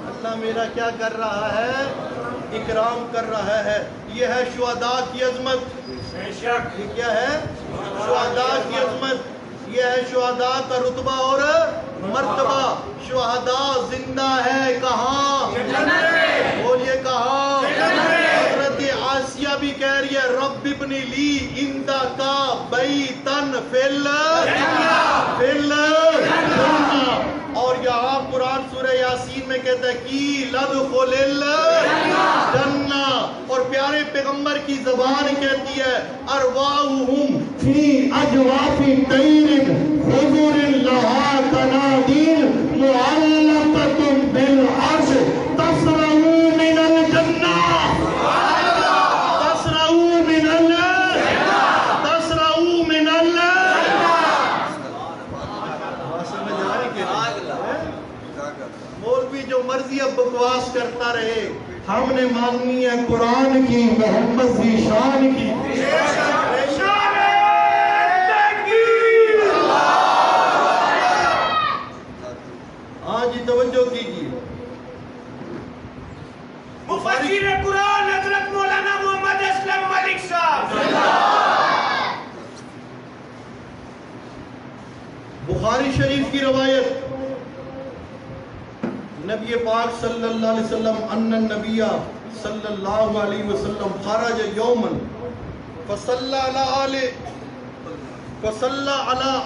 اللہ میرا کیا کر رہا ہے؟ اکرام کر رہا ہے۔ یہ ہے شہداء کی عظمت، یہ کیا ہے؟ شہداء کی عظمت، یہ ہے شہداء کا رتبہ اور مرتبہ۔ شہداء زندہ ہے کہاں؟ بولیے کہاں؟ حضرت آسیہ بھی کہہ رہی ہے رب ابن لی عندک بیتن فی الجنہ، اور یہاں قرآن سورہ یاسین میں کہتا ہے قیل ادخل الجنہ، اور پیارے پیغمبر کی زبان کہتی ہے ارواحہم فی اجواف طیر خضر لہا تنادیل معلقۃ بالعرش تصرع من الجنہ، تصرع من الجنہ، تصرع من الجنہ۔ سمجھ آ رہی کہ مولوی جو مرضی اب بکواس کرتا رہے، ہم نے ماننی ہے قرآن کی، محمد کی شان کی۔ ہاں جی توجہ کیجیے، مفسر قرآن حضرت مولانا محمد اسلم ملک صاحب، بخاری شریف کی روایت، نبی پاک صلی اللہ علیہ وسلم ان النبی صلی اللہ علیہ وسلم خرج یوما فصلى على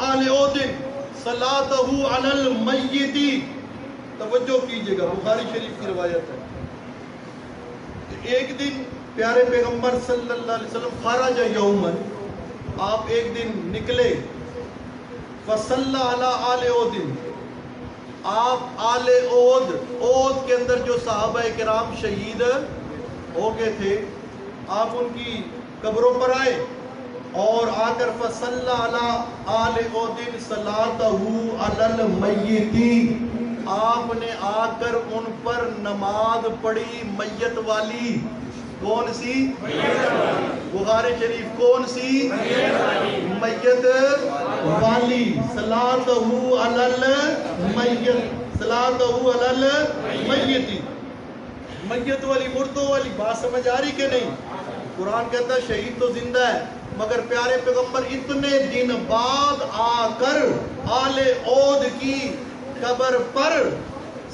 آل عود صلاته على المیت، توجہ کیجئے گا، بخاری شریف کی روایت ہے کہ ایک دن پیارے پیغمبر صلی اللہ علیہ وسلم خرج یوما، آپ ایک دن نکلے، فصلى على آل عود، آپ آل عود کے اندر جو صحابہ کرام شہید ہو گئے تھے، آپ ان کی قبروں پر آئے اور آ کر فصلی علی آل عود صلاتہ علی المیت، آپ نے آ کر ان پر نماز پڑھی میت والی، کون سی؟ بخاری شریف کون سی؟ میت والی، صلاتہ علی المیت، صلاتہ علی المیت، میت والی، مردوں والی، بات سمجھ آ رہی کہ نہیں؟ قرآن کہتا ہے شہید تو زندہ ہے، مگر پیارے پیغمبر اتنے دن بعد آ کر آل عود کی قبر پر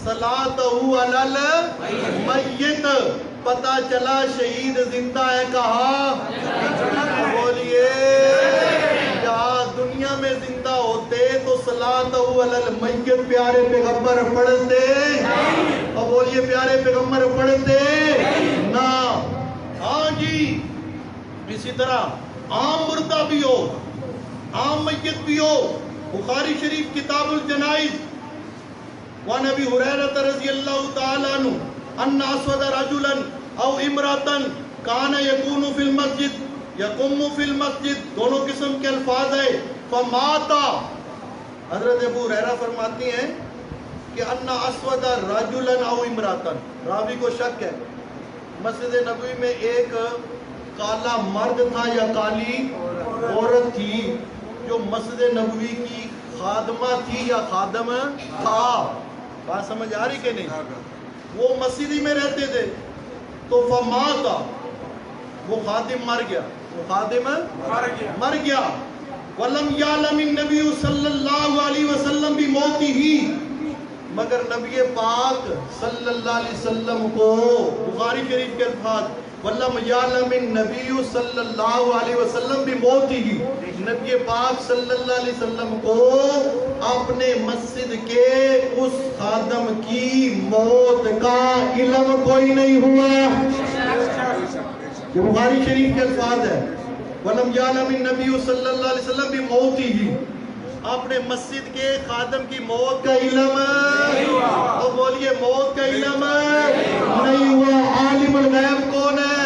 صلاتہ علی المیت، پتہ چلا شہید زندہ ہے کہاں؟ بولیے، جہاں دنیا میں زندہ ہوتے تو صلاتہ علی المیت پیارے پیغمبر پڑھتے، اور بولیے پیارے پیغمبر پڑھتے نا۔ ہاں جی، اسی طرح عام مردہ بھی ہو، عام میت بھی ہو، بخاری شریف کتاب الجنائز، وعن ابی ہریرہ رضی اللہ تعالیٰ عنہ ان اسود رجلا او امراتن کان یکون فی المسجد یقوم فی المسجد، دونوں قسم کے الفاظ ہیں، فماتا، حضرت ابو ہریرہ فرماتی ہیں کہ ان اسود رجلا او امراتن، راوی کو شک ہے، مسجد نبوی میں ایک کالا مرد تھا یا کالی عورت تھی جو مسجد نبوی کی خادمہ تھی یا خادم تھا، بات سمجھ آ رہی کہ نہیں؟ وہ مسجد ہی میں رہتے تھے، تو فماتا، وہ خادم مر گیا، وہ خادم مر گیا، وَلَمْ يَعْلَمِ النَّبِيُّ صلی اللہ علیہ وسلم بِمَوْتِهِ، مگر نبی پاک صلی اللہ علیہ وسلم کو، بخاری شریف کے الفاظ، وَلَمْ يَعْلَمِ النَّبِيُّ صلی اللہ علیہ وسلم بِمَوْتِهِ، نبی پاک صلی اللہ علیہ وسلم کو اپنے مسجد کے اس خادم کی موت کا علم کوئی نہیں ہوا. یہ بخاری شریف کے الفاظ ہے. وَلَمْ يَعْلَمِ النَّبِيُّ صلی اللہ علیہ وسلم بِمَوْتِهِ. اپنے مسجد کے خادم کی موت کا علم تو بولیے موت کا علم نہیں ہوا. عالم الغیب کون ہے؟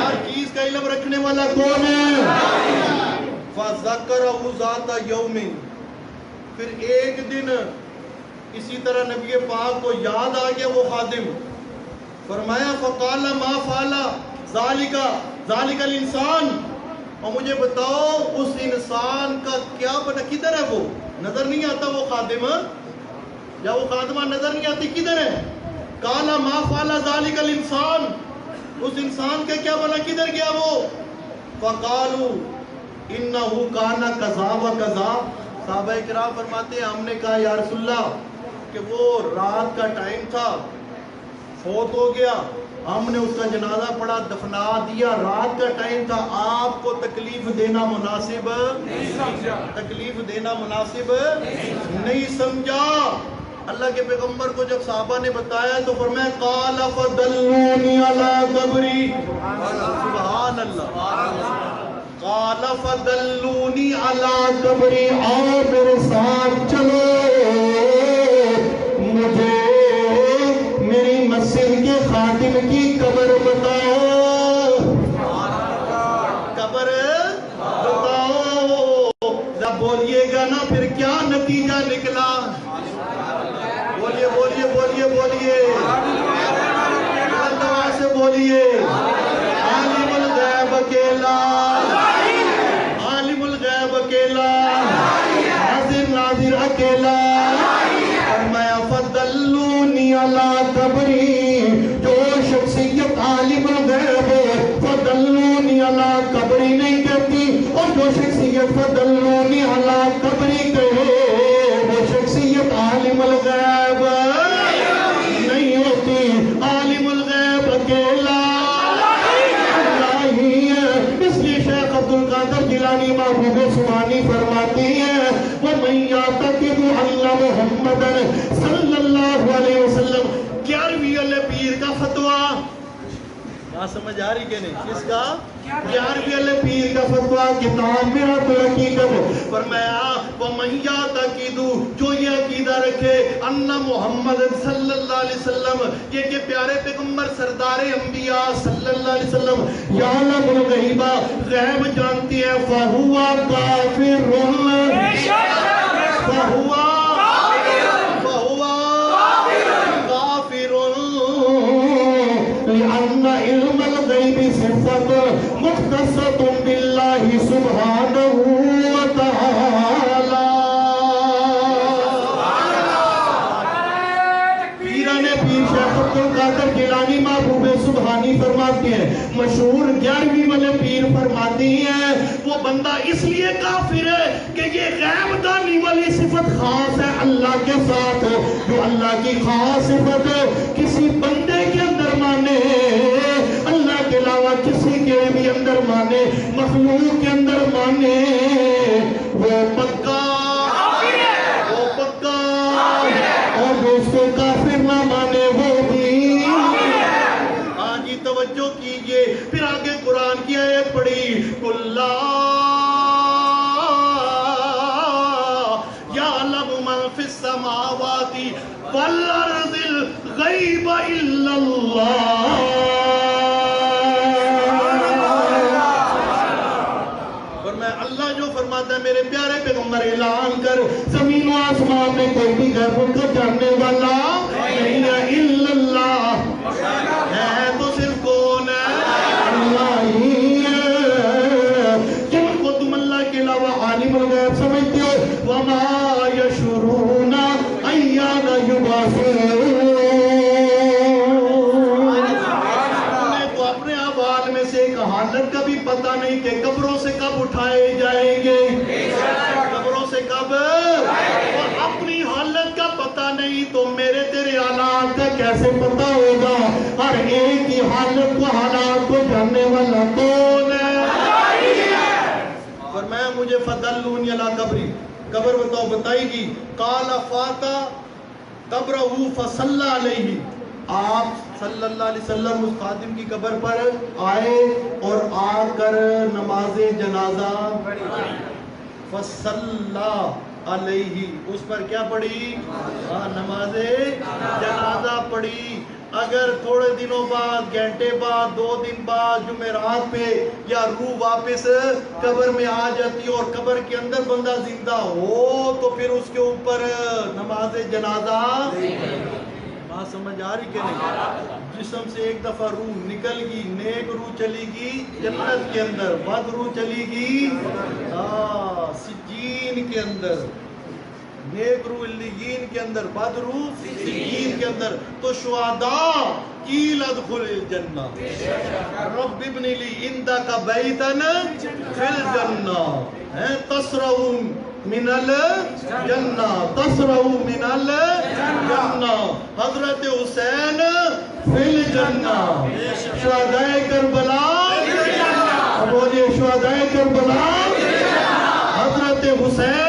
ہر چیز کا علم رکھنے والا کون ہے؟ فَذَكَرَهُ ذَاتَ يَوْمٍ. پھر ایک دن اسی طرح نبی پاک کو یاد آ گیا وہ خادم. فرمایا فَقَالَ مَا فَعَلَ ذَلِكَ الْإِنسان. اور مجھے بتاؤ اس انسان کا کیا بنا, کدھر ہے وہ؟ نظر نہیں آتا وہ خادم, یا وہ خادمہ نظر نہیں آتی, کدھر ہے؟ قَالَ مَا فَعَلَ ذَلِكَ الْإِنسان. اس انسان کا کیا بنا, کدھر گیا وہ؟ فَقَالُوا إِنَّهُ كَانَ كَذَا وَكَذَا. صحابہ کرام فرماتے ہیں ہم نے کہا یا رسول اللہ کہ وہ رات کا ٹائم تھا, فوت ہو گیا, ہم نے اس کا جنازہ پڑھا, دفنا دیا, رات کا ٹائم تھا, آپ کو تکلیف دینا مناسب نہیں سمجھا. اللہ کے پیغمبر کو جب صحابہ نے بتایا تو فرمایا قال فدلونی علی قبری. سبحان اللہ. قال فدلونی علی قبری, آؤ میرے ساتھ چلو, مجھے میری مسجد کے خادم کی قبر بتاؤ. قبر بتاؤ. جب بولیے گا نا پھر کیا نتیجہ نکلا, بولیے بولیے بولیے بولیے اللہ سے بولیے. عالم الغیب اکیلا, عالم الغیب اکیلا, حاضر ناظر اکیلا. فرمایا فدلونی علی قبری. جو شخصیت عالم الغیب فدلونی علی قبری نہیں کہتی, اور جو شخصیت فدلونی علی قبری کہے وہ شخصیت عالم الغیب نہیں ہوتی. عالم الغیب اکیلا اللہ ہی ہے. اس لیے شیخ عبدالقادر جیلانی محبوب سبحانی فرماتی ہیں وَمَنْ يَعْتَقِدُ أَنَّ مُحَمَّدًا صلی اللہ علیہ وسلم. 11ویں والے پیر کا فتویٰ کہاں سمجھ آ رہی کہ نہیں, اس کا 11ویں والے پیر کا فتویٰ کتاب میرا تو حقیقت. فرمایا وَمَنْ يَعْتَقِدُ, جو یہ عقیدہ رکھے ان محمد صلی اللہ علیہ وسلم, یہ کہ پیارے پیغمبر سردار انبیاء صلی اللہ علیہ وسلم یعلم الغیب, غیب جانتی ہے, فَهُوَ کافر, فَهُوَ لأن علم الغیب صفت مختصۃ باللہ سبحانہ وتعالی. پیران پیر شیخ عبدالقادر جیلانی محبوب سبحانی فرماتے ہیں, مشہور 11ویں والے پیر فرماتی ہیں وہ بندہ اس لیے کافر ہے کہ یہ غیب دانی والی صفت خاص ہے اللہ کے ساتھ. جو اللہ کی خاص صفت کسی بندے کے اندر مانے, اللہ کے علاوہ کسی کے بھی اندر مانے, مخلوق کے اندر مانے, وہ پکا, وہ پکا, اور جو اس کو کافر نہ مانے وہ بھی. ہاں جی توجہ کیجئے. پھر آگے قرآن کی آیت پڑھی کُلّا یعلم من فی السماوات والارض الغیب الا اللہ. اللہ جو فرماتا ہے میرے پیارے پیغمبر اعلان کر, زمین و آسمان میں کوئی بھی غیب کا جاننے والا نہیں ہے الا اللہ. ہے تو صرف کون ہے, اللہ ہی ہے. جن کو تم اللہ کے علاوہ عالم الغیب سمجھتے ہو, وَمَا يَشْعُرُونَ أَيَّانَ يُبْعَثُونَ. حالت کا بھی پتہ نہیں کہ قبروں سے کب اٹھائے جائیں گے, قبروں سے کب, اور اپنی حالت کا پتہ نہیں تو میرے تیرے حالات کا کیسے پتہ ہوگا. ہر ایک کی حالت کو حالات کو جاننے والا کون ہے. فرمایا مجھے فدلونی علی قبری، قبر بتاؤ، بتائی گی. قال فاتا قبرہ فصلی علیہ، آپ صلی اللہ علیہ وسلم اس خادم کی قبر پر آئے اور آ کر نماز جنازہ فصلی علیہ، اس پر کیا پڑھی؟ نماز جنازہ پڑھی. اگر تھوڑے دنوں بعد، گھنٹے بعد، 2 دن بعد جمعرات پہ یا روح واپس قبر میں آ جاتی اور قبر کے اندر بندہ زندہ ہو تو پھر اس کے اوپر نماز جنازہ. بات سمجھ آ رہی کہ نہیں؟ جسم سے ایک دفعہ روح نکل گی، نیک روح چلی گی جنت کے اندر، بد روح چلی گی سجین کے اندر. نیک روح علیین کے اندر، بد روح سجین کے اندر. تو شہداء قیل ادخل الجنہ، رب ابن لی عندک بیتا فی الجنہ، تسرع من الجنہ، تسرع من الجنہ. حضرت حسین فی الجنہ، شہداء کربلا، اب بولیے شہداء کربلا، حضرت حسین